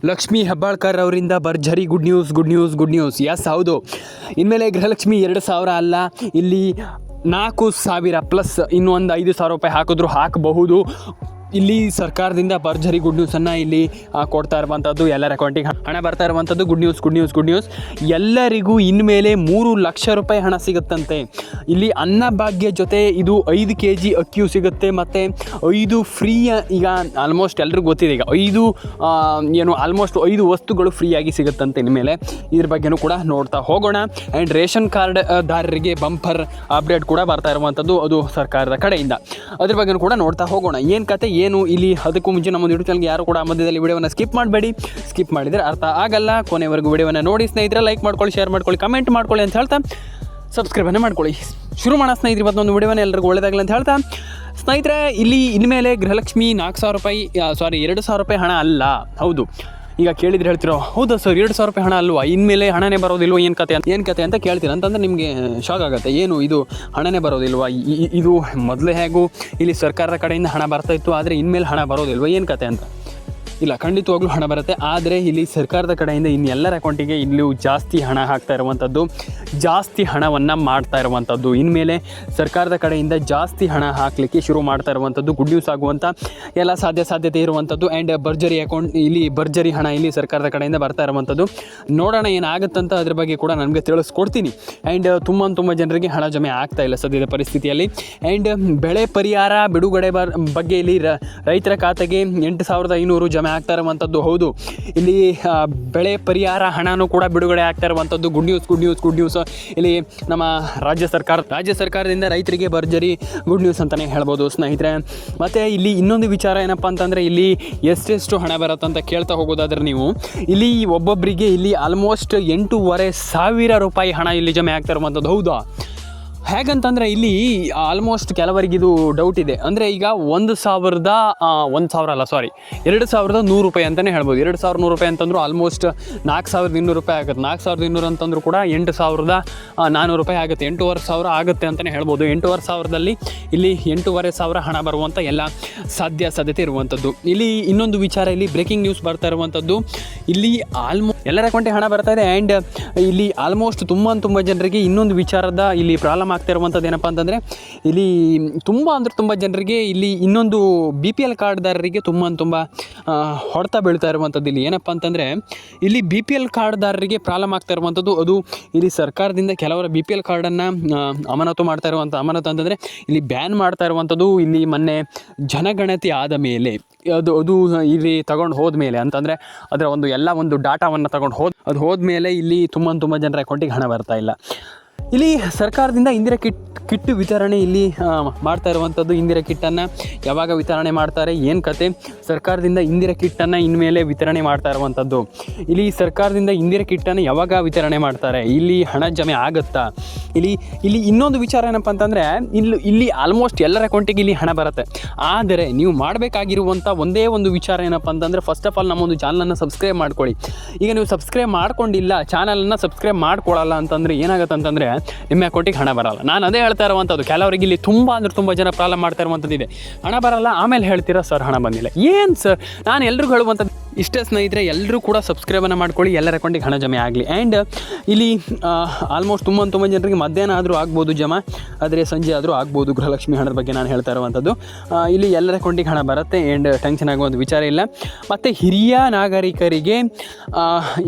ಲಕ್ಷ್ಮೀ ಹೆಬ್ಬಾಳ್ಕರ್ ಅವರಿಂದ ಭರ್ಜರಿ good news. Yes, ಹೌದು. ಇನ್ಮೇಲೆ ಗೃಹಲಕ್ಷ್ಮಿ 2,000 ಅಲ್ಲ, ಇಲ್ಲಿ 4,000 ಪ್ಲಸ್ ಇನ್ನೂ ಒಂದು 5,000 ರೂಪಾಯಿ ಹಾಕಿದ್ರು ಹಾಕಬಹುದು. ಇಲ್ಲಿ ಸರ್ಕಾರದಿಂದ ಭರ್ಜರಿ ಗುಡ್ ನ್ಯೂಸನ್ನು ಇಲ್ಲಿ ಕೊಡ್ತಾ ಇರುವಂಥದ್ದು, ಎಲ್ಲರ ಅಕೌಂಟಿಗೆ ಹಣ ಬರ್ತಾ ಇರುವಂಥದ್ದು. Good news. ಎಲ್ಲರಿಗೂ ಇನ್ಮೇಲೆ 3 ಲಕ್ಷ ರೂಪಾಯಿ ಹಣ ಸಿಗುತ್ತಂತೆ. ಇಲ್ಲಿ ಅನ್ನಭಾಗ್ಯ ಜೊತೆ ಇದು 5 kg ಅಕ್ಕಿಯೂ ಸಿಗುತ್ತೆ, ಮತ್ತು 5 ಫ್ರೀ. ಈಗ ಆಲ್ಮೋಸ್ಟ್ ಎಲ್ರಿಗೂ ಗೊತ್ತಿದೆ, ಈಗ 5 ವಸ್ತುಗಳು ಫ್ರೀಯಾಗಿ ಸಿಗುತ್ತಂತೆ ಇನ್ಮೇಲೆ. ಇದ್ರ ಬಗ್ಗೆನೂ ಕೂಡ ನೋಡ್ತಾ ಹೋಗೋಣ. ಆ್ಯಂಡ್ ರೇಷನ್ ಕಾರ್ಡ್ ದಾರರಿಗೆ ಬಂಪರ್ ಅಪ್ಡೇಟ್ ಕೂಡ ಬರ್ತಾ ಇರುವಂಥದ್ದು, ಅದು ಸರ್ಕಾರದ ಕಡೆಯಿಂದ. ಅದ್ರ ಬಗ್ಗೆನೂ ಕೂಡ ನೋಡ್ತಾ ಹೋಗೋಣ. ಏನು ಕತೆ ಏನು ಇಲ್ಲಿ. ಅದಕ್ಕೂ ಮುಂಚೆ ನಮ್ಮ ಯೂಟ್ಯೂಬ್ ಚಾನಲ್ಗೆ ಯಾರು ಕೂಡ ಮಧ್ಯದಲ್ಲಿ ವಿಡಿಯೋವನ್ನು ಸ್ಕಿಪ್ ಮಾಡಬೇಡಿ. ಸ್ಕಿಪ್ ಮಾಡಿದರೆ ಅರ್ಥ ಆಗಲ್ಲ. ಕೊನೆವರೆಗೂ ವಿಡಿಯೋವನ್ನು ನೋಡಿ ಸ್ನೇಹಿತರೆ. ಲೈಕ್ ಮಾಡ್ಕೊಳ್ಳಿ, ಶೇರ್ ಮಾಡ್ಕೊಳ್ಳಿ, ಕಮೆಂಟ್ ಮಾಡ್ಕೊಳ್ಳಿ ಅಂತ ಹೇಳ್ತಾ ಸಬ್ಸ್ಕ್ರೈಬನ್ನು ಮಾಡ್ಕೊಳ್ಳಿ. ಶುರು ಮಾಡೋಣ ಸ್ನೇಹಿತರೆ. ಇವತ್ತೊಂದು ವಿಡಿಯೋನ ಎಲ್ಲರಿಗೂ ಒಳ್ಳೆಯದಾಗಲಿ ಅಂತ ಹೇಳ್ತಾ ಸ್ನೇಹಿತರೆ, ಇಲ್ಲಿ ಇನ್ಮೇಲೆ ಗೃಹಲಕ್ಷ್ಮಿ 2,000 ರೂಪಾಯಿ ಹಣ ಅಲ್ಲ. ಹೌದು, ಈಗ ಕೇಳಿದ್ರೆ ಹೇಳ್ತಿರೋ, ಹೌದಾ ಸರ್ 2,000 ರೂಪಾಯಿ ಹಣ ಅಲ್ವಾ, ಇನ್ಮೇಲೆ ಹಣನೇ ಬರೋದಿಲ್ವ, ಏನು ಕತೆ ಅಂತ ಕೇಳ್ತೀರ ಅಂತಂದರೆ ನಿಮಗೆ ಶಾಕ್ ಆಗುತ್ತೆ. ಏನು ಇದು ಹಣನೇ ಬರೋದಿಲ್ವಾ, ಇದು ಮೊದಲೇ ಹೇಗೂ ಇಲ್ಲಿ ಸರ್ಕಾರದ ಕಡೆಯಿಂದ ಹಣ ಬರ್ತಾಯಿತ್ತು, ಆದರೆ ಇನ್ಮೇಲೆ ಹಣ ಬರೋದಿಲ್ವ, ಏನು ಕತೆ ಅಂತ. ಇಲ್ಲ, ಖಂಡಿತವಾಗ್ಲೂ ಹಣ ಬರುತ್ತೆ. ಆದರೆ ಇಲ್ಲಿ ಸರ್ಕಾರದ ಕಡೆಯಿಂದ ಎಲ್ಲರ ಅಕೌಂಟಿಗೆ ಇಲ್ಲೂ ಜಾಸ್ತಿ ಹಣ ಹಾಕ್ತಾ ಇರುವಂಥದ್ದು, ಜಾಸ್ತಿ ಹಣವನ್ನು ಮಾಡ್ತಾ ಇರುವಂಥದ್ದು. ಇನ್ಮೇಲೆ ಸರ್ಕಾರದ ಕಡೆಯಿಂದ ಜಾಸ್ತಿ ಹಣ ಹಾಕಲಿಕ್ಕೆ ಶುರು ಮಾಡ್ತಾ ಇರುವಂಥದ್ದು. ಗುಡ್ ನ್ಯೂಸ್ ಆಗುವಂಥ ಎಲ್ಲ ಸಾಧ್ಯತೆ ಇರುವಂಥದ್ದು. ಆ್ಯಂಡ್ ಭರ್ಜರಿ ಹಣ ಇಲ್ಲಿ ಸರ್ಕಾರದ ಕಡೆಯಿಂದ ಬರ್ತಾ ಇರುವಂಥದ್ದು. ನೋಡೋಣ ಏನಾಗುತ್ತಂತ, ಅದ್ರ ಬಗ್ಗೆ ಕೂಡ ನನಗೆ ತಿಳಿಸ್ಕೊಡ್ತೀನಿ. ಆ್ಯಂಡ್ ತುಂಬ ಜನರಿಗೆ ಹಣ ಜಮೆ ಆಗ್ತಾ ಇಲ್ಲ ಸದ್ಯದ ಪರಿಸ್ಥಿತಿಯಲ್ಲಿ. ಆ್ಯಂಡ್ ಬೆಳೆ ಪರಿಹಾರ ಬಿಡುಗಡೆ ಬಗ್ಗೆ ಇಲ್ಲಿ ರೈತರ ಖಾತೆಗೆ 8,500 ಜಮೆ ಆಗ್ತಾ ಇರುವಂಥದ್ದು. ಹೌದು, ಇಲ್ಲಿ ಬೆಳೆ ಪರಿಹಾರ ಹಣನೂ ಕೂಡ ಬಿಡುಗಡೆ ಆಗ್ತಾ ಇರುವಂಥದ್ದು. Good news. ಇಲ್ಲಿ ನಮ್ಮ ರಾಜ್ಯ ಸರ್ಕಾರದಿಂದ ರೈತರಿಗೆ ಭರ್ಜರಿ ಗುಡ್ ನ್ಯೂಸ್ ಅಂತಲೇ ಹೇಳ್ಬೋದು ಸ್ನೇಹಿತರೆ. ಮತ್ತು ಇಲ್ಲಿ ಇನ್ನೊಂದು ವಿಚಾರ ಏನಪ್ಪ ಅಂತಂದರೆ, ಇಲ್ಲಿ ಎಷ್ಟೆಷ್ಟು ಹಣ ಬರುತ್ತಂತ ಕೇಳ್ತಾ ಹೋಗೋದಾದ್ರೆ ನೀವು, ಇಲ್ಲಿ ಒಬ್ಬೊಬ್ಬರಿಗೆ ಇಲ್ಲಿ ಆಲ್ಮೋಸ್ಟ್ 8,500 ರೂಪಾಯಿ ಹಣ ಇಲ್ಲಿ ಜಮೆ ಆಗ್ತಾ ಇರುವಂಥದ್ದು. ಹೌದಾ, ಹೇಗಂತಂದರೆ ಇಲ್ಲಿ ಆಲ್ಮೋಸ್ಟ್ ಕೆಲವರಿಗೆ ಇದು ಡೌಟ್ ಇದೆ. ಅಂದರೆ ಈಗ 2,100 ರೂಪಾಯಿ ಅಂತಲೇ ಹೇಳ್ಬೋದು. 2,100 ರೂಪಾಯಿ ಅಂತಂದ್ರು ಆಲ್ಮೋಸ್ಟ್ 4,200 ರೂಪಾಯಿ ಆಗುತ್ತೆ. 4,200 ಅಂತಂದ್ರೂ ಕೂಡ 8,400 ರೂಪಾಯಿ ಆಗುತ್ತೆ. 8,500 ಆಗುತ್ತೆ ಅಂತಲೇ ಹೇಳ್ಬೋದು. 8,500ದಲ್ಲಿ ಇಲ್ಲಿ 8,500 ಹಣ ಬರುವಂಥ ಎಲ್ಲ ಸಾಧ್ಯತೆ ಇರುವಂಥದ್ದು. ಇಲ್ಲಿ ಇನ್ನೊಂದು ವಿಚಾರ, ಇಲ್ಲಿ ಬ್ರೇಕಿಂಗ್ ನ್ಯೂಸ್ ಬರ್ತಾ ಇರುವಂಥದ್ದು. ಇಲ್ಲಿ ಎಲ್ಲರ ಅಕೌಂಟಿಗೆ ಹಣ ಬರ್ತಾ ಇದೆ. ಆ್ಯಂಡ್ ಇಲ್ಲಿ ಆಲ್ಮೋಸ್ಟ್ ತುಂಬ ಜನರಿಗೆ ಇನ್ನೊಂದು ವಿಚಾರದ ಇಲ್ಲಿ ಪ್ರಾಬ್ಲಮ್ ಆಗ್ತಾ ಇರುವಂಥದ್ದು ಏನಪ್ಪ ಅಂತಂದರೆ, ಇಲ್ಲಿ ತುಂಬ ಜನರಿಗೆ ಇಲ್ಲಿ ಇನ್ನೊಂದು BPL ಕಾರ್ಡ್ದಾರರಿಗೆ ತುಂಬ ಹೊಡೆತ ಬೀಳ್ತಾ ಇರುವಂಥದ್ದು. ಇಲ್ಲಿ ಏನಪ್ಪ ಅಂತಂದರೆ, ಇಲ್ಲಿ BPL ಕಾರ್ಡ್ದಾರರಿಗೆ ಪ್ರಾಬ್ಲಮ್ ಆಗ್ತಾ ಇರುವಂಥದ್ದು. ಅದು ಇಲ್ಲಿ ಸರ್ಕಾರದಿಂದ ಕೆಲವರ BPL ಕಾರ್ಡನ್ನು ಅಮಾನತು ಅಂತಂದರೆ ಇಲ್ಲಿ ಬ್ಯಾನ್ ಮಾಡ್ತಾ ಇರುವಂಥದ್ದು. ಇಲ್ಲಿ ಮೊನ್ನೆ ಜನಗಣತಿ ಆದ ಮೇಲೆ ಅದು ಇಲ್ಲಿ ತಗೊಂಡು ಹೋದ್ಮೇಲೆ ಅಂತಂದರೆ ಅದರ ಒಂದು ಡಾಟಾವನ್ನು ತಗೊಂಡು ಹೋದ್ಮೇಲೆ ಇಲ್ಲಿ ತುಂಬ ಜನರ ಅಕೌಂಟಿಗೆ ಹಣ ಬರ್ತಾ ಇಲ್ಲ. ಇಲ್ಲಿ ಸರ್ಕಾರದಿಂದ ಇಂದಿರಾ ಕಿಟ್ ವಿತರಣೆ ಇಲ್ಲಿ ಮಾಡ್ತಾ ಇರುವಂಥದ್ದು. ಇಂದಿರಾ ಕಿಟ್ಟನ್ನು ಯಾವಾಗ ವಿತರಣೆ ಮಾಡ್ತಾರೆ, ಏನು ಕತೆ, ಸರ್ಕಾರದಿಂದ ಇಂದಿರಾ ಕಿಟ್ಟನ್ನು ಇನ್ಮೇಲೆ ವಿತರಣೆ ಮಾಡ್ತಾ ಇರುವಂಥದ್ದು. ಇಲ್ಲಿ ಸರ್ಕಾರದಿಂದ ಇಂದಿರಾ ಕಿಟ್ಟನ್ನು ಯಾವಾಗ ವಿತರಣೆ ಮಾಡ್ತಾರೆ, ಇಲ್ಲಿ ಹಣ ಜಮೆ ಆಗುತ್ತಾ. ಇಲ್ಲಿ ಇನ್ನೊಂದು ವಿಚಾರ ಏನಪ್ಪ ಅಂತಂದರೆ, ಇಲ್ಲಿ ಆಲ್ಮೋಸ್ಟ್ ಎಲ್ಲರ ಅಕೌಂಟಿಗೆ ಇಲ್ಲಿ ಹಣ ಬರುತ್ತೆ. ಆದರೆ ನೀವು ಮಾಡಬೇಕಾಗಿರುವಂಥ ಒಂದೇ ಒಂದು ವಿಚಾರ ಏನಪ್ಪ ಅಂತಂದರೆ, ಫಸ್ಟ್ ಆಫ್ ಆಲ್ ನಮ್ಮೊಂದು ಚಾನಲನ್ನು ಸಬ್ಸ್ಕ್ರೈಬ್ ಮಾಡ್ಕೊಳ್ಳಿ. ಈಗ ನೀವು ಸಬ್ಸ್ಕ್ರೈಬ್ ಮಾಡ್ಕೊಂಡಿಲ್ಲ, ಚಾನಲನ್ನು ಸಬ್ಸ್ಕ್ರೈಬ್ ಮಾಡ್ಕೊಳ್ಳಲ್ಲ ಅಂತಂದರೆ ಏನಾಗುತ್ತೆ ಅಂತಂದರೆ, ನಿಮ್ಮ ಅಕೌಂಟಿಗೆ ಹಣ ಬರಲ್ಲ. ನಾನು ಅದೇ ಹೇಳ್ತಾ ಇರುವಂಥದ್ದು. ಕೆಲವರಿಗೆ ಇಲ್ಲಿ ತುಂಬ ಜನ ಪ್ರಾಬ್ಲಮ್ ಮಾಡ್ತಾ ಇರುವಂಥದ್ದು ಇದೆ. ಹಣ ಬರಲ್ಲ, ಆಮೇಲೆ ಹೇಳ್ತೀರಾ ಸರ್ ಹಣ ಬಂದಿಲ್ಲ. ಏನು ಸರ್, ನಾನು ಎಲ್ರಿಗೂ ಹೇಳುವಂಥದ್ದು ಇಷ್ಟೇ ಸ್ನೇಹಿತರೆ, ಎಲ್ಲರೂ ಕೂಡ ಸಬ್ಸ್ಕ್ರೈಬನ್ನು ಮಾಡ್ಕೊಳ್ಳಿ, ಎಲ್ಲರ ಅಕೌಂಟಿಗೆ ಹಣ ಜಮೆ ಆಗಲಿ. ಆ್ಯಂಡ್ ಇಲ್ಲಿ ಆಲ್ಮೋಸ್ಟ್ ತುಂಬ ಜನರಿಗೆ ಮಧ್ಯಾಹ್ನ ಆದರೂ ಆಗ್ಬೋದು ಜಮಾ, ಆದರೆ ಸಂಜೆ ಆದರೂ ಆಗ್ಬೋದು. ಗೃಹಲಕ್ಷ್ಮಿ ಹಣದ ಬಗ್ಗೆ ನಾನು ಹೇಳ್ತಾ ಇರುವಂಥದ್ದು. ಇಲ್ಲಿ ಎಲ್ಲರ ಅಕೌಂಟಿಗೆ ಹಣ ಬರುತ್ತೆ. ಆ್ಯಂಡ್ ಟೆನ್ಷನ್ ಆಗುವಂಥ ವಿಚಾರ ಇಲ್ಲ. ಮತ್ತು ಹಿರಿಯ ನಾಗರಿಕರಿಗೆ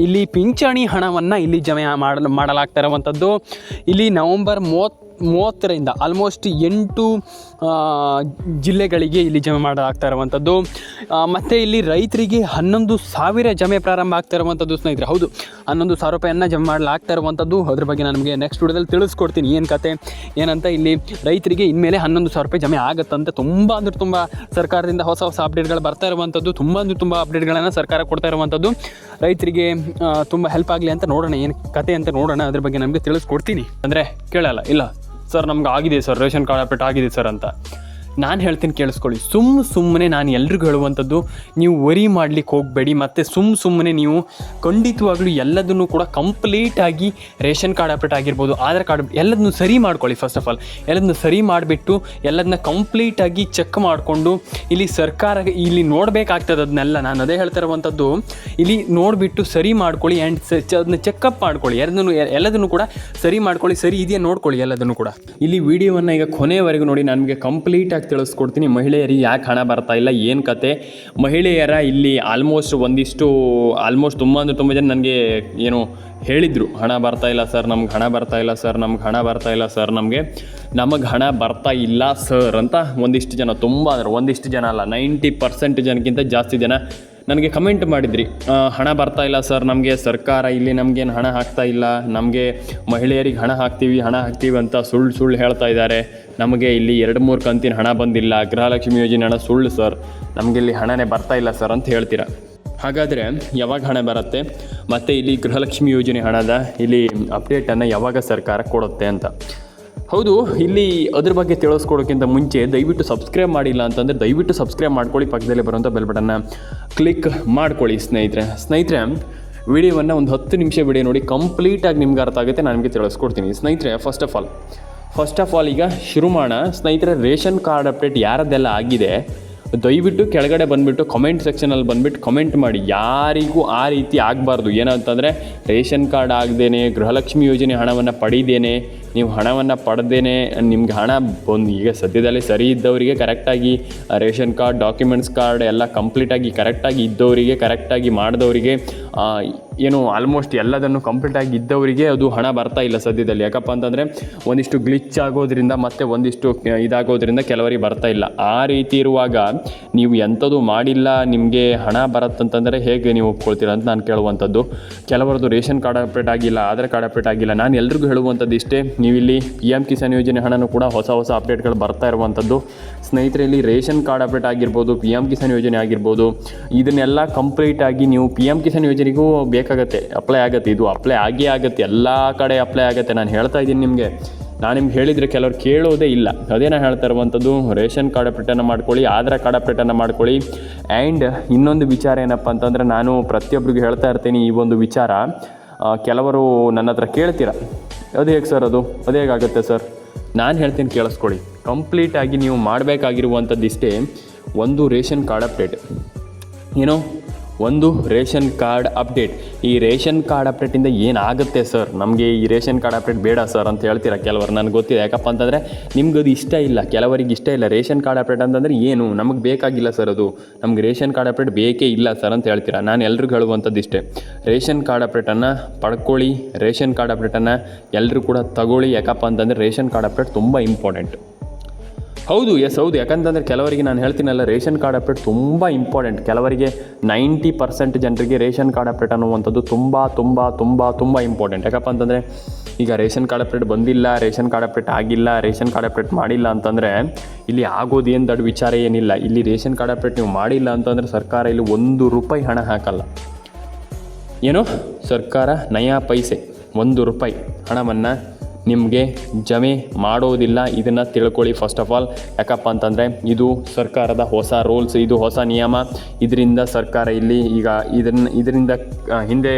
ಇಲ್ಲಿ ಪಿಂಚಣಿ ಹಣವನ್ನು ಇಲ್ಲಿ ಜಮೆ ಮಾಡಲಾಗ್ತಾ ಇರುವಂಥದ್ದು. ಇಲ್ಲಿ ನವೆಂಬರ್ 30ರಿಂದ ಆಲ್ಮೋಸ್ಟ್ 8 ಜಿಲ್ಲೆಗಳಿಗೆ ಇಲ್ಲಿ ಜಮೆ ಮಾಡಲಾಗ್ತಾ ಇರುವಂಥದ್ದು. ಮತ್ತು ಇಲ್ಲಿ ರೈತರಿಗೆ 11,000 ಜಮೆ ಪ್ರಾರಂಭ ಆಗ್ತಾ ಇರುವಂಥದ್ದು ಸ್ನೇಹಿತರೆ. ಹೌದು, 11,000 ರೂಪಾಯಿಯನ್ನು ಜಮೆ ಮಾಡಲಾಗ್ತಾ ಇರುವಂಥದ್ದು. ಅದ್ರ ಬಗ್ಗೆ ನಾನು ನಿಮಗೆ ನೆಕ್ಸ್ಟ್ ವಿಡಿಯೋದಲ್ಲಿ ತಿಳಿಸ್ಕೊಡ್ತೀನಿ ಏನು ಕತೆ ಏನಂತ. ಇಲ್ಲಿ ರೈತರಿಗೆ ಇನ್ಮೇಲೆ 11,000 ರೂಪಾಯಿ ಜಮೆ ಆಗುತ್ತಂತೆ. ತುಂಬ ಸರ್ಕಾರದಿಂದ ಹೊಸ ಅಪ್ಡೇಟ್ಗಳು ಬರ್ತಾ ಇರುವಂಥದ್ದು. ತುಂಬ ಅಪ್ಡೇಟ್ಗಳನ್ನು ಸರ್ಕಾರ ಕೊಡ್ತಾ ಇರುವಂಥದ್ದು. ರೈತರಿಗೆ ತುಂಬ ಹೆಲ್ಪ್ ಆಗಲಿ ಅಂತ ನೋಡೋಣ, ಏನು ಕತೆ ಅಂತ ನೋಡೋಣ. ಅದ್ರ ಬಗ್ಗೆ ನಮಗೆ ತಿಳಿಸ್ಕೊಡ್ತೀನಿ. ಅಂದರೆ ಕೇಳಲ್ಲ, ಇಲ್ಲ ಸರ್ ನಮ್ಗೆ ಆಗಿದೆ ಸರ್, ರೇಷನ್ ಕಾರ್ಡ್ ಅಪ್ಡೇಟ್ ಆಗಿದೆ ಸರ್ ಅಂತ ನಾನು ಹೇಳ್ತೀನಿ ಕೇಳಿಸ್ಕೊಳ್ಳಿ. ಸುಮ್ಮನೆ ನಾನು ಎಲ್ರಿಗೂ ಹೇಳುವಂಥದ್ದು, ನೀವು ವರಿ ಮಾಡಲಿಕ್ಕೆ ಹೋಗಬೇಡಿ. ಮತ್ತು ಸುಮ್ಮನೆ ನೀವು ಖಂಡಿತವಾಗ್ಲೂ ಎಲ್ಲದನ್ನು ಕೂಡ ಕಂಪ್ಲೀಟಾಗಿ ರೇಷನ್ ಕಾರ್ಡ್ ಅಪ್ಡೇಟ್ ಆಗಿರ್ಬೋದು, ಆಧಾರ್ ಕಾರ್ಡ್ ಎಲ್ಲದನ್ನು ಸರಿ ಮಾಡ್ಕೊಳ್ಳಿ. ಫಸ್ಟ್ ಆಫ್ ಆಲ್ ಎಲ್ಲದನ್ನು ಸರಿ ಮಾಡಿಬಿಟ್ಟು ಎಲ್ಲದನ್ನ ಕಂಪ್ಲೀಟಾಗಿ ಚೆಕ್ ಮಾಡಿಕೊಂಡು, ಇಲ್ಲಿ ಸರ್ಕಾರ ಇಲ್ಲಿ ನೋಡಬೇಕಾಗ್ತದೆ ಅದನ್ನೆಲ್ಲ. ನಾನು ಅದೇ ಹೇಳ್ತಾ ಇರುವಂಥದ್ದು, ಇಲ್ಲಿ ನೋಡಿಬಿಟ್ಟು ಸರಿ ಮಾಡ್ಕೊಳ್ಳಿ ಆ್ಯಂಡ್ ಅದನ್ನ ಚೆಕಪ್ ಮಾಡ್ಕೊಳ್ಳಿ. ಎಲ್ಲದನ್ನು ಕೂಡ ಸರಿ ಮಾಡ್ಕೊಳ್ಳಿ, ಸರಿ ಇದೆಯಾ ನೋಡ್ಕೊಳ್ಳಿ ಎಲ್ಲದನ್ನು ಕೂಡ. ಇಲ್ಲಿ ವಿಡಿಯೋವನ್ನು ಈಗ ಕೊನೆಯವರೆಗೂ ನೋಡಿ, ನನಗೆ ಕಂಪ್ಲೀಟಾಗಿ ತಿಳಿಸ್ಕೊಡ್ತೀನಿ ಮಹಿಳೆಯರಿಗೆ ಯಾಕೆ ಹಣ ಬರ್ತಾ ಇಲ್ಲ, ಏನು ಕತೆ. ಮಹಿಳೆಯರ ಇಲ್ಲಿ ಆಲ್ಮೋಸ್ಟ್ ತುಂಬ ಜನ ನನಗೆ ಏನು ಹೇಳಿದರು, ಹಣ ಬರ್ತಾ ಇಲ್ಲ ಸರ್, ನಮ್ಗೆ ಹಣ ಬರ್ತಾ ಇಲ್ಲ ಸರ್, ನಮ್ಗೆ ಹಣ ಬರ್ತಾ ಇಲ್ಲ ಸರ್, ನಮಗೆ ಹಣ ಬರ್ತಾ ಇಲ್ಲ ಸರ್ ಅಂತ ಒಂದಿಷ್ಟು ಜನ, ತುಂಬ ಅಂದರೆ ಒಂದಿಷ್ಟು ಜನ ಅಲ್ಲ, 90% ಜನಕ್ಕಿಂತ ಜಾಸ್ತಿ ಜನ ನನಗೆ ಕಮೆಂಟ್ ಮಾಡಿದ್ರಿ. ಹಣ ಬರ್ತಾ ಇಲ್ಲ ಸರ್, ನಮಗೆ ಸರ್ಕಾರ ಇಲ್ಲಿ ನಮಗೇನು ಹಣ ಹಾಕ್ತಾ ಇಲ್ಲ, ನಮಗೆ ಮಹಿಳೆಯರಿಗೆ ಹಣ ಹಾಕ್ತೀವಿ ಅಂತ ಸುಳ್ಳು ಹೇಳ್ತಾ ಇದ್ದಾರೆ, ನಮಗೆ ಇಲ್ಲಿ 2-3 ಕಂತಿನ ಹಣ ಬಂದಿಲ್ಲ, ಗೃಹಲಕ್ಷ್ಮಿ ಯೋಜನೆ ಹಣ ಸುಳ್ಳು ಸರ್, ನಮಗೆ ಇಲ್ಲಿ ಹಣನೇ ಬರ್ತಾ ಇಲ್ಲ ಸರ್ ಅಂತ ಹೇಳ್ತೀರಾ. ಹಾಗಾದರೆ ಯಾವಾಗ ಹಣ ಬರುತ್ತೆ ಮತ್ತು ಇಲ್ಲಿ ಗೃಹಲಕ್ಷ್ಮಿ ಯೋಜನೆ ಹಣದ ಇಲ್ಲಿ ಅಪ್ಡೇಟನ್ನು ಯಾವಾಗ ಸರ್ಕಾರ ಕೊಡುತ್ತೆ ಅಂತ. ಹೌದು, ಇಲ್ಲಿ ಅದ್ರ ಬಗ್ಗೆ ತಿಳಿಸ್ಕೊಡೋಕ್ಕಿಂತ ಮುಂಚೆ ದಯವಿಟ್ಟು ಸಬ್ಸ್ಕ್ರೈಬ್ ಮಾಡಿಲ್ಲ ಅಂತಂದರೆ ದಯವಿಟ್ಟು ಸಬ್ಸ್ಕ್ರೈಬ್ ಮಾಡ್ಕೊಳ್ಳಿ, ಪಕ್ಕದಲ್ಲೇ ಬರುವಂಥ ಬೆಲ್ ಬಟನ್ನ ಕ್ಲಿಕ್ ಮಾಡ್ಕೊಳ್ಳಿ. ಸ್ನೇಹಿತರೆ ವಿಡಿಯೋವನ್ನು ಒಂದು 10 ನಿಮಿಷ ವಿಡಿಯೋ ನೋಡಿ, ಕಂಪ್ಲೀಟಾಗಿ ನಿಮ್ಗೆ ಅರ್ಥ ಆಗುತ್ತೆ, ನಾನು ನಿಮಗೆ ತಿಳಿಸ್ಕೊಡ್ತೀನಿ. ಸ್ನೇಹಿತರೆ ಫಸ್ಟ್ ಆಫ್ ಆಲ್ ಈಗ ಶುರು ಮಾಡೋಣ. ಸ್ನೇಹಿತರೆ, ರೇಷನ್ ಕಾರ್ಡ್ ಅಪ್ಡೇಟ್ ಯಾರದ್ದೆಲ್ಲ ಆಗಿದೆ ದಯವಿಟ್ಟು ಕೆಳಗಡೆ ಬಂದುಬಿಟ್ಟು ಕಮೆಂಟ್ ಸೆಕ್ಷನಲ್ಲಿ ಬಂದುಬಿಟ್ಟು ಕಮೆಂಟ್ ಮಾಡಿ. ಯಾರಿಗೂ ಆ ರೀತಿ ಆಗಬಾರ್ದು. ಏನಂತಂದರೆ ರೇಷನ್ ಕಾರ್ಡ್ ಆಗದೇನೆ, ಗೃಹಲಕ್ಷ್ಮಿ ಯೋಜನೆ ಹಣವನ್ನು ಪಡೀದೇನೆ, ನೀವು ಹಣವನ್ನು ಪಡೆದೇನೆ ನಿಮ್ಗೆ ಹಣ ಬಂದು, ಈಗ ಸದ್ಯದಲ್ಲಿ ಸರಿ ಇದ್ದವರಿಗೆ ಕರೆಕ್ಟಾಗಿ ರೇಷನ್ ಕಾರ್ಡ್, ಡಾಕ್ಯುಮೆಂಟ್ಸ್ ಕಾರ್ಡ್ ಎಲ್ಲ ಕಂಪ್ಲೀಟಾಗಿ ಕರೆಕ್ಟಾಗಿ ಇದ್ದವರಿಗೆ, ಕರೆಕ್ಟಾಗಿ ಮಾಡಿದವರಿಗೆ, ಏನು ಆಲ್ಮೋಸ್ಟ್ ಎಲ್ಲದನ್ನು ಕಂಪ್ಲೀಟಾಗಿ ಇದ್ದವರಿಗೆ ಅದು ಹಣ ಬರ್ತಾ ಇಲ್ಲ ಸದ್ಯದಲ್ಲಿ. ಯಾಕಪ್ಪ ಅಂತಂದರೆ ಒಂದಿಷ್ಟು ಗ್ಲಿಚ್ ಆಗೋದ್ರಿಂದ ಮತ್ತು ಒಂದಿಷ್ಟು ಇದಾಗೋದ್ರಿಂದ ಕೆಲವರಿಗೆ ಬರ್ತಾ ಇಲ್ಲ. ಆ ರೀತಿ ಇರುವಾಗ ನೀವು ಎಂಥದ್ದು ಮಾಡಿಲ್ಲ, ನಿಮಗೆ ಹಣ ಬರುತ್ತಂತಂದರೆ ಹೇಗೆ ನೀವು ಒಪ್ಕೊಳ್ತೀರ ಅಂತ ನಾನು ಕೇಳುವಂಥದ್ದು. ಕೆಲವರದ್ದು ರೇಷನ್ ಕಾರ್ಡ್ ಅಪ್ಡೇಟ್ ಆಗಿಲ್ಲ, ಆಧಾರ್ ಕಾರ್ಡ್ ಅಪ್ಡೇಟ್ ಆಗಿಲ್ಲ. ನಾನು ಎಲ್ರಿಗೂ ಹೇಳುವಂಥದ್ದು ಇಷ್ಟೇ, ನೀವಿಲ್ಲಿ PM ಕಿಸಾನ್ ಯೋಜನೆ ಹಣನೂ ಕೂಡ ಹೊಸ ಅಪ್ಡೇಟ್ಗಳು ಬರ್ತಾ ಇರುವಂಥದ್ದು. ಸ್ನೇಹಿತರೆ, ಇಲ್ಲಿ ರೇಷನ್ ಕಾರ್ಡ್ ಅಪ್ಡೇಟ್ ಆಗಿರ್ಬೋದು, PM ಕಿಸಾನ್ ಯೋಜನೆ ಆಗಿರ್ಬೋದು, ಇದನ್ನೆಲ್ಲ ಕಂಪ್ಲೀಟಾಗಿ ನೀವು PM ಕಿಸಾನ್ ಯೋಜನೆಗೂ ಬೇಕಾಗತ್ತೆ, ಅಪ್ಲೈ ಆಗುತ್ತೆ. ಇದು ಅಪ್ಲೈ ಆಗುತ್ತೆ, ಎಲ್ಲ ಕಡೆ ಅಪ್ಲೈ ಆಗುತ್ತೆ. ನಾನು ಹೇಳ್ತಾ ಇದ್ದೀನಿ ನಿಮಗೆ, ನಾನು ನಿಮ್ಗೆ ಹೇಳಿದರೆ ಕೆಲವ್ರು ಕೇಳೋದೇ ಇಲ್ಲ. ಅದೇ ನಾನು ಹೇಳ್ತಾ ಇರುವಂಥದ್ದು, ರೇಷನ್ ಕಾರ್ಡ್ ಅಪ್ಡೇಟನ್ನು ಮಾಡ್ಕೊಳ್ಳಿ, ಆಧಾರ್ ಕಾರ್ಡ್ ಅಪ್ಡೇಟನ್ನು ಮಾಡ್ಕೊಳ್ಳಿ. ಆ್ಯಂಡ್ ಇನ್ನೊಂದು ವಿಚಾರ ಏನಪ್ಪ ಅಂತಂದರೆ, ನಾನು ಪ್ರತಿಯೊಬ್ಬರಿಗೂ ಹೇಳ್ತಾ ಇರ್ತೀನಿ ಈ ಒಂದು ವಿಚಾರ. ಕೆಲವರು ನನ್ನ ಹತ್ರ ಕೇಳ್ತೀರ, ಅದು ಹೇಗೆ ಸರ್, ಅದು ಹೇಗಾಗುತ್ತೆ ಸರ್? ನಾನು ಹೇಳ್ತೀನಿ ಕೇಳಿಸ್ಕೊಳ್ಳಿ. ಕಂಪ್ಲೀಟಾಗಿ ನೀವು ಮಾಡಬೇಕಾಗಿರುವಂಥದ್ದು ಇಷ್ಟೇ, ಒಂದು ರೇಷನ್ ಕಾರ್ಡ್ ಅಪ್ಡೇಟ್. ಒಂದು ರೇಷನ್ ಕಾರ್ಡ್ ಅಪ್ಡೇಟ್. ಈ ರೇಷನ್ ಕಾರ್ಡ್ ಅಪ್ಡೇಟಿಂದ ಏನಾಗುತ್ತೆ ಸರ್, ನಮಗೆ ಈ ರೇಷನ್ ಕಾರ್ಡ್ ಅಪ್ಡೇಟ್ ಬೇಡ ಸರ್ ಅಂತ ಹೇಳ್ತೀರಾ ಕೆಲವರು. ನನಗೆ ಗೊತ್ತಿದೆ, ಯಾಕಪ್ಪ ಅಂತಂದರೆ ನಿಮ್ಗೆ ಅದು ಇಷ್ಟ ಇಲ್ಲ, ಕೆಲವರಿಗೆ ಇಷ್ಟ ಇಲ್ಲ. ರೇಷನ್ ಕಾರ್ಡ್ ಅಪ್ಡೇಟ್ ಅಂತಂದರೆ ಏನು, ನಮಗೆ ಬೇಕಾಗಿಲ್ಲ ಸರ್, ಅದು ನಮ್ಗೆ ರೇಷನ್ ಕಾರ್ಡ್ ಅಪ್ಡೇಟ್ ಬೇಕೇ ಇಲ್ಲ ಸರ್ ಅಂತ ಹೇಳ್ತೀರಾ. ನಾನು ಎಲ್ರಿಗೂ ಹೇಳುವಂಥದ್ದು ಇಷ್ಟೇ, ರೇಷನ್ ಕಾರ್ಡ್ ಅಪ್ಡೇಟನ್ನು ಪಡ್ಕೊಳ್ಳಿ, ರೇಷನ್ ಕಾರ್ಡ್ ಅಪ್ಡೇಟನ್ನು ಎಲ್ಲರೂ ಕೂಡ ತಗೊಳ್ಳಿ. ಯಾಕಪ್ಪ ಅಂತಂದರೆ ರೇಷನ್ ಕಾರ್ಡ್ ಅಪ್ಡೇಟ್ ತುಂಬ ಇಂಪಾರ್ಟೆಂಟ್. ಹೌದು, ಯಾಕಂತಂದರೆ ಕೆಲವರಿಗೆ ನಾನು ಹೇಳ್ತೀನಲ್ಲ, ರೇಷನ್ ಕಾರ್ಡ್ ಅಪ್ಡೇಟ್ ತುಂಬ ಇಂಪಾರ್ಟೆಂಟ್. ಕೆಲವರಿಗೆ 90% ಜನರಿಗೆ ರೇಷನ್ ಕಾರ್ಡ್ ಅಪ್ಡೇಟ್ ಅನ್ನುವಂಥದ್ದು ತುಂಬ ಇಂಪಾರ್ಟೆಂಟ್. ಯಾಕಪ್ಪ ಅಂತಂದರೆ ಈಗ ರೇಷನ್ ಕಾರ್ಡ್ ಅಪ್ಡೇಟ್ ಬಂದಿಲ್ಲ, ರೇಷನ್ ಕಾರ್ಡ್ ಅಪ್ಡೇಟ್ ಆಗಿಲ್ಲ, ರೇಷನ್ ಕಾರ್ಡ್ ಅಪ್ಡೇಟ್ ಮಾಡಿಲ್ಲ ಅಂತಂದರೆ ಇಲ್ಲಿ ಆಗೋದು ಏನು ದೊಡ್ಡ ವಿಚಾರ ಏನಿಲ್ಲ. ಇಲ್ಲಿ ರೇಷನ್ ಕಾರ್ಡ್ ಅಪ್ಡೇಟ್ ನೀವು ಮಾಡಿಲ್ಲ ಅಂತಂದರೆ ಸರ್ಕಾರ ಇಲ್ಲಿ ₹1 ಹಣ ಹಾಕಲ್ಲ. ಸರ್ಕಾರ ನಯಾ ಪೈಸೆ ₹1 ಹಣವನ್ನು ನಿಮಗೆ ಜಮೆ ಮಾಡೋದಿಲ್ಲ. ಇದನ್ನು ತಿಳ್ಕೊಳ್ಳಿ ಫಸ್ಟ್ ಆಫ್ ಆಲ್. ಯಾಕಪ್ಪ ಅಂತಂದರೆ ಇದು ಸರ್ಕಾರದ ಹೊಸ ರೂಲ್ಸ್, ಇದು ಹೊಸ ನಿಯಮ. ಇದರಿಂದ ಸರ್ಕಾರ ಇಲ್ಲಿ ಈಗ ಇದರಿಂದ ಹಿಂದೆ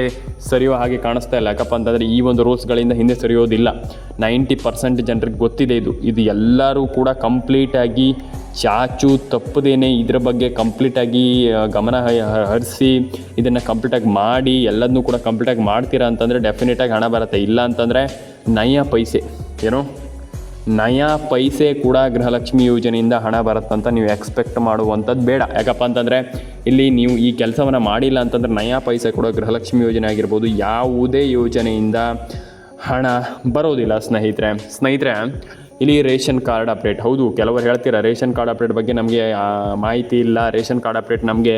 ಸರಿಯೋ ಹಾಗೆ ಕಾಣಿಸ್ತಾ ಇಲ್ಲ. ಯಾಕಪ್ಪ ಅಂತಂದರೆ ಈ ಒಂದು ರೂಲ್ಸ್ಗಳಿಂದ ಹಿಂದೆ ಸರಿಯೋದಿಲ್ಲ. 90% ಜನರಿಗೆ ಗೊತ್ತಿದೆ ಇದು ಎಲ್ಲರೂ ಕೂಡ ಕಂಪ್ಲೀಟಾಗಿ ಚಾಚು ತಪ್ಪದೇನೆ ಇದರ ಬಗ್ಗೆ ಕಂಪ್ಲೀಟಾಗಿ ಗಮನ ಹರಿಸಿ ಇದನ್ನು ಕಂಪ್ಲೀಟಾಗಿ ಮಾಡಿ ಎಲ್ಲದನ್ನೂ ಕೂಡ ಕಂಪ್ಲೀಟಾಗಿ ಮಾಡ್ತೀರಾ ಅಂತಂದರೆ ಡೆಫಿನೆಟಾಗಿ ಹಣ ಬರುತ್ತೆ. ಇಲ್ಲ ಅಂತಂದರೆ ನಯಾ ಪೈಸೆ ಕೂಡ ಗೃಹಲಕ್ಷ್ಮಿ ಯೋಜನೆಯಿಂದ ಹಣ ಬರುತ್ತಂತ ನೀವು ಎಕ್ಸ್ಪೆಕ್ಟ್ ಮಾಡುವಂಥದ್ದು ಬೇಡ. ಯಾಕಪ್ಪ ಅಂತಂದರೆ ಇಲ್ಲಿ ನೀವು ಈ ಕೆಲಸವನ್ನು ಮಾಡಿಲ್ಲ ಅಂತಂದರೆ ನಯಾ ಪೈಸೆ ಕೂಡ ಗೃಹಲಕ್ಷ್ಮಿ ಯೋಜನೆ ಆಗಿರ್ಬೋದು, ಯಾವುದೇ ಯೋಜನೆಯಿಂದ ಹಣ ಬರೋದಿಲ್ಲ. ಸ್ನೇಹಿತರೆ ಇಲ್ಲಿ ರೇಷನ್ ಕಾರ್ಡ್ ಅಪ್ಡೇಟ್. ಹೌದು, ಕೆಲವರು ಹೇಳ್ತೀರಾ ರೇಷನ್ ಕಾರ್ಡ್ ಅಪ್ಡೇಟ್ ಬಗ್ಗೆ ನಮಗೆ ಮಾಹಿತಿ ಇಲ್ಲ, ರೇಷನ್ ಕಾರ್ಡ್ ಅಪ್ಡೇಟ್ ನಮಗೆ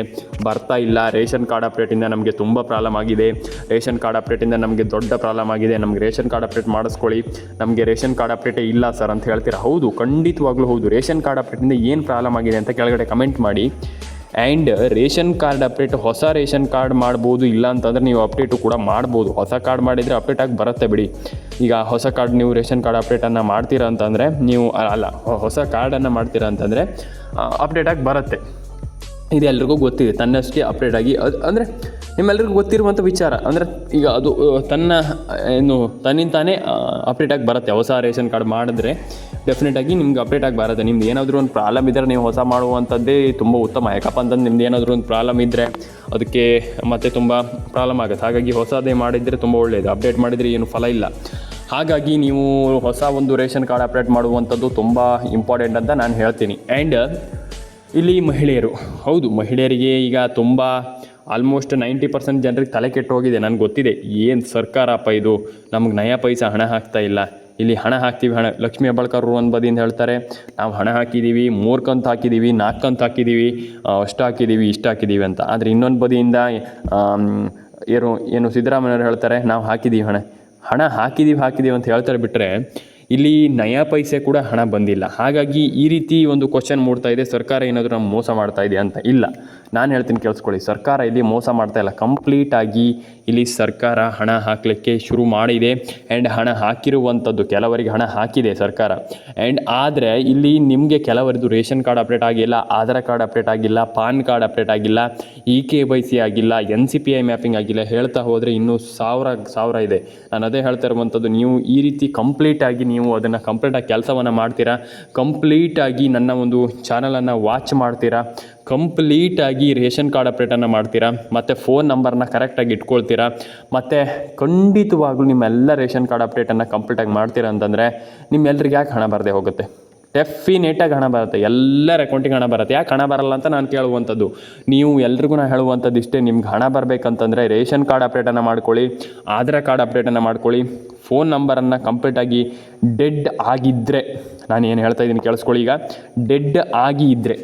ಬರ್ತಾ ಇಲ್ಲ, ರೇಷನ್ ಕಾರ್ಡ್ ಅಪ್ಡೇಟಿಂದ ನಮಗೆ ತುಂಬ ಪ್ರಾಬ್ಲಮ್ ಆಗಿದೆ, ರೇಷನ್ ಕಾರ್ಡ್ ಅಪ್ಡೇಟಿಂದ ನಮಗೆ ದೊಡ್ಡ ಪ್ರಾಬ್ಲಮ್ ಆಗಿದೆ, ನಮಗೆ ರೇಷನ್ ಕಾರ್ಡ್ ಅಪ್ಡೇಟ್ ಮಾಡಿಸ್ಕೊಳ್ಳಿ, ನಮಗೆ ರೇಷನ್ ಕಾರ್ಡ್ ಅಪ್ಡೇಟೇ ಇಲ್ಲ ಸರ್ ಅಂತ ಹೇಳ್ತೀರಾ. ಹೌದು, ಖಂಡಿತವಾಗ್ಲೂ ಹೌದು. ರೇಷನ್ ಕಾರ್ಡ್ ಅಪ್ಡೇಟಿಂದ ಏನು ಪ್ರಾಬ್ಲಮ್ ಆಗಿದೆ ಅಂತ ಕೆಳಗಡೆ ಕಮೆಂಟ್ ಮಾಡಿ. ಆ್ಯಂಡ್ ರೇಷನ್ ಕಾರ್ಡ್ ಅಪ್ಡೇಟ್ ಹೊಸ ರೇಷನ್ ಕಾರ್ಡ್ ಮಾಡ್ಬೋದು, ಇಲ್ಲ ಅಂತಂದರೆ ನೀವು ಅಪ್ಡೇಟು ಕೂಡ ಮಾಡ್ಬೋದು. ಹೊಸ ಕಾರ್ಡ್ ಮಾಡಿದರೆ ಅಪ್ಡೇಟ್ ಆಗಿ ಬರುತ್ತೆ ಬಿಡಿ. ಈಗ ಹೊಸ ಕಾರ್ಡ್ ನೀವು ರೇಷನ್ ಕಾರ್ಡ್ ಅಪ್ಡೇಟನ್ನು ಮಾಡ್ತೀರಾ ಅಂತಂದರೆ ನೀವು ಹೊಸ ಕಾರ್ಡನ್ನು ಮಾಡ್ತೀರಾ ಅಂತಂದರೆ ಅಪ್ಡೇಟಾಗಿ ಬರುತ್ತೆ. ಇದು ಎಲ್ರಿಗೂ ಗೊತ್ತಿದೆ, ತನ್ನಷ್ಟೇ ಅಪ್ಡೇಟ್ ಆಗಿ ಅಂದರೆ ನಿಮ್ಮೆಲ್ರಿಗೂ ಗೊತ್ತಿರುವಂಥ ವಿಚಾರ. ಅಂದರೆ ಈಗ ಅದು ತನ್ನಿಂತಾನೇ ಅಪ್ಡೇಟಾಗಿ ಬರುತ್ತೆ. ಹೊಸ ರೇಷನ್ ಕಾರ್ಡ್ ಮಾಡಿದ್ರೆ ಡೆಫಿನೆಟಾಗಿ ನಿಮ್ಗೆ ಅಪ್ಡೇಟಾಗಿ ಬರುತ್ತೆ. ನಿಮ್ದು ಏನಾದರೂ ಒಂದು ಪ್ರಾಬ್ಲಮ್ ಇದ್ದರೆ ನೀವು ಹೊಸ ಮಾಡುವಂಥದ್ದೇ ತುಂಬ ಉತ್ತಮ. ಯಾಕಪ್ಪ ಅಂತಂದು ನಿಮ್ದು ಏನಾದರೂ ಒಂದು ಪ್ರಾಬ್ಲಮ್ ಇದ್ದರೆ ಅದಕ್ಕೆ ಮತ್ತೆ ತುಂಬ ಪ್ರಾಬ್ಲಮ್ ಆಗುತ್ತೆ. ಹಾಗಾಗಿ ಹೊಸದೇ ಮಾಡಿದರೆ ತುಂಬ ಒಳ್ಳೆಯದು. ಅಪ್ಡೇಟ್ ಮಾಡಿದರೆ ಏನು ಫಲ ಇಲ್ಲ. ಹಾಗಾಗಿ ನೀವು ಹೊಸ ಒಂದು ರೇಷನ್ ಕಾರ್ಡ್ ಅಪ್ಡೇಟ್ ಮಾಡುವಂಥದ್ದು ತುಂಬ ಇಂಪಾರ್ಟೆಂಟ್ ಅಂತ ನಾನು ಹೇಳ್ತೀನಿ. ಆ್ಯಂಡ್ ಇಲ್ಲಿ ಹೌದು, ಮಹಿಳೆಯರಿಗೆ ಈಗ ತುಂಬ ಆಲ್ಮೋಸ್ಟ್ 90% ಜನರಿಗೆ ತಲೆ ಕೆಟ್ಟು ಹೋಗಿದೆ. ನನಗೆ ಗೊತ್ತಿದೆ, ಏನು ಸರ್ಕಾರಪ್ಪ ಇದು, ನಮಗೆ ನಯ ಪೈಸಾ ಹಣ ಹಾಕ್ತಾ ಇಲ್ಲ. ಇಲ್ಲಿ ಹಣ ಹಾಕ್ತೀವಿ, ಲಕ್ಷ್ಮೀ ಹೆಬ್ಬಾಳ್ಕರ್ ಒಂದು ಬದಿಯಿಂದ ಹೇಳ್ತಾರೆ, ನಾವು ಹಣ ಹಾಕಿದ್ದೀವಿ, 3 ಕಂತು ಹಾಕಿದ್ದೀವಿ, 4 ಕಂತು ಹಾಕಿದ್ದೀವಿ, ಅಷ್ಟು ಹಾಕಿದ್ದೀವಿ, ಇಷ್ಟು ಹಾಕಿದ್ದೀವಿ ಅಂತ. ಆದರೆ ಇನ್ನೊಂದು ಬದಿಯಿಂದ ಏನು ಸಿದ್ದರಾಮಯ್ಯವ್ರು ಹೇಳ್ತಾರೆ, ನಾವು ಹಾಕಿದ್ದೀವಿ ಹಣ ಹಾಕಿದ್ದೀವಿ ಅಂತ ಹೇಳ್ತಾರೆ. ಬಿಟ್ಟರೆ ಇಲ್ಲಿ ನಯಾ ಪೈಸೆ ಕೂಡ ಹಣ ಬಂದಿಲ್ಲ. ಹಾಗಾಗಿ ಈ ರೀತಿ ಒಂದು ಕ್ವಶನ್ ಮೂಡ್ತಾ ಇದೆ, ಸರ್ಕಾರ ಏನಾದರೂ ನಮ್ಮ ಮೋಸ ಮಾಡ್ತಾ ಇದೆ ಅಂತ. ಇಲ್ಲ, ನಾನು ಹೇಳ್ತೀನಿ ಕೇಳಿಸ್ಕೊಳ್ಳಿ, ಸರ್ಕಾರ ಇಲ್ಲಿ ಮೋಸ ಮಾಡ್ತಾ ಇಲ್ಲ. ಕಂಪ್ಲೀಟಾಗಿ ಇಲ್ಲಿ ಸರ್ಕಾರ ಹಣ ಹಾಕಲಿಕ್ಕೆ ಶುರು ಮಾಡಿದೆ. ಆ್ಯಂಡ್ ಹಣ ಹಾಕಿರುವಂಥದ್ದು ಕೆಲವರಿಗೆ ಹಣ ಹಾಕಿದೆ ಸರ್ಕಾರ. ಆ್ಯಂಡ್ ಆದರೆ ಇಲ್ಲಿ ನಿಮಗೆ ಕೆಲವರದ್ದು ರೇಷನ್ ಕಾರ್ಡ್ ಅಪ್ಡೇಟ್ ಆಗಿಲ್ಲ, ಆಧಾರ್ ಕಾರ್ಡ್ ಅಪ್ಡೇಟ್ ಆಗಿಲ್ಲ, ಪಾನ್ ಕಾರ್ಡ್ ಅಪ್ಡೇಟ್ ಆಗಿಲ್ಲ, KYC ಆಗಿಲ್ಲ, NCPI ಮ್ಯಾಪಿಂಗ್ ಆಗಿಲ್ಲ, ಹೇಳ್ತಾ ಹೋದರೆ ಇನ್ನೂ ಸಾವಿರ ಇದೆ. ನಾನು ಅದೇ ಹೇಳ್ತಾ ಇರುವಂಥದ್ದು, ನೀವು ಈ ರೀತಿ ಕಂಪ್ಲೀಟಾಗಿ ನೀವು ಅದನ್ನು ಕಂಪ್ಲೀಟಾಗಿ ಕೆಲಸವನ್ನು ಮಾಡ್ತೀರಾ, ಕಂಪ್ಲೀಟಾಗಿ ನನ್ನ ಒಂದು ಚಾನಲನ್ನು ವಾಚ್ ಮಾಡ್ತೀರಾ, ಕಂಪ್ಲೀಟಾಗಿ ರೇಷನ್ ಕಾರ್ಡ್ ಅಪ್ಡೇಟನ್ನು ಮಾಡ್ತೀರಾ, ಮತ್ತು ಫೋನ್ ನಂಬರ್ನ ಕರೆಕ್ಟಾಗಿ ಇಟ್ಕೊಳ್ತೀರಾ, ಮತ್ತು ಖಂಡಿತವಾಗ್ಲೂ ನಿಮ್ಮೆಲ್ಲ ರೇಷನ್ ಕಾರ್ಡ್ ಅಪ್ಡೇಟನ್ನು ಕಂಪ್ಲೀಟಾಗಿ ಮಾಡ್ತೀರಾ ಅಂತಂದರೆ ನಿಮ್ಮೆಲ್ಲರಿಗೆ ಯಾಕೆ ಹಣ ಬರದೆ ಹೋಗುತ್ತೆ? ಡೆಫಿನೇಟಾಗಿ ಹಣ ಬರುತ್ತೆ, ಎಲ್ಲರ ಅಕೌಂಟಿಗೆ ಹಣ ಬರುತ್ತೆ. ಯಾಕೆ ಹಣ ಬರಲ್ಲ ಅಂತ ನಾನು ಕೇಳುವಂಥದ್ದು. ನೀವು ಎಲ್ರಿಗೂ ನಾನು ಹೇಳುವಂಥದ್ದು ಇಷ್ಟೇ, ನಿಮ್ಗೆ ಹಣ ಬರಬೇಕಂತಂದರೆ ರೇಷನ್ ಕಾರ್ಡ್ ಅಪ್ಡೇಟನ್ನು ಮಾಡ್ಕೊಳ್ಳಿ, ಆಧಾರ್ ಕಾರ್ಡ್ ಅಪ್ಡೇಟನ್ನು ಮಾಡ್ಕೊಳ್ಳಿ, ಫೋನ್ ನಂಬರನ್ನು ಕಂಪ್ಲೀಟಾಗಿ ಡೆಡ್ ಆಗಿದ್ದರೆ, ನಾನು ಏನು ಹೇಳ್ತಾ ಇದ್ದೀನಿ ಕೇಳಿಸ್ಕೊಳ್ಳಿ, ಈಗ ಡೆಡ್ ಆಗಿ ಇದ್ದರೆ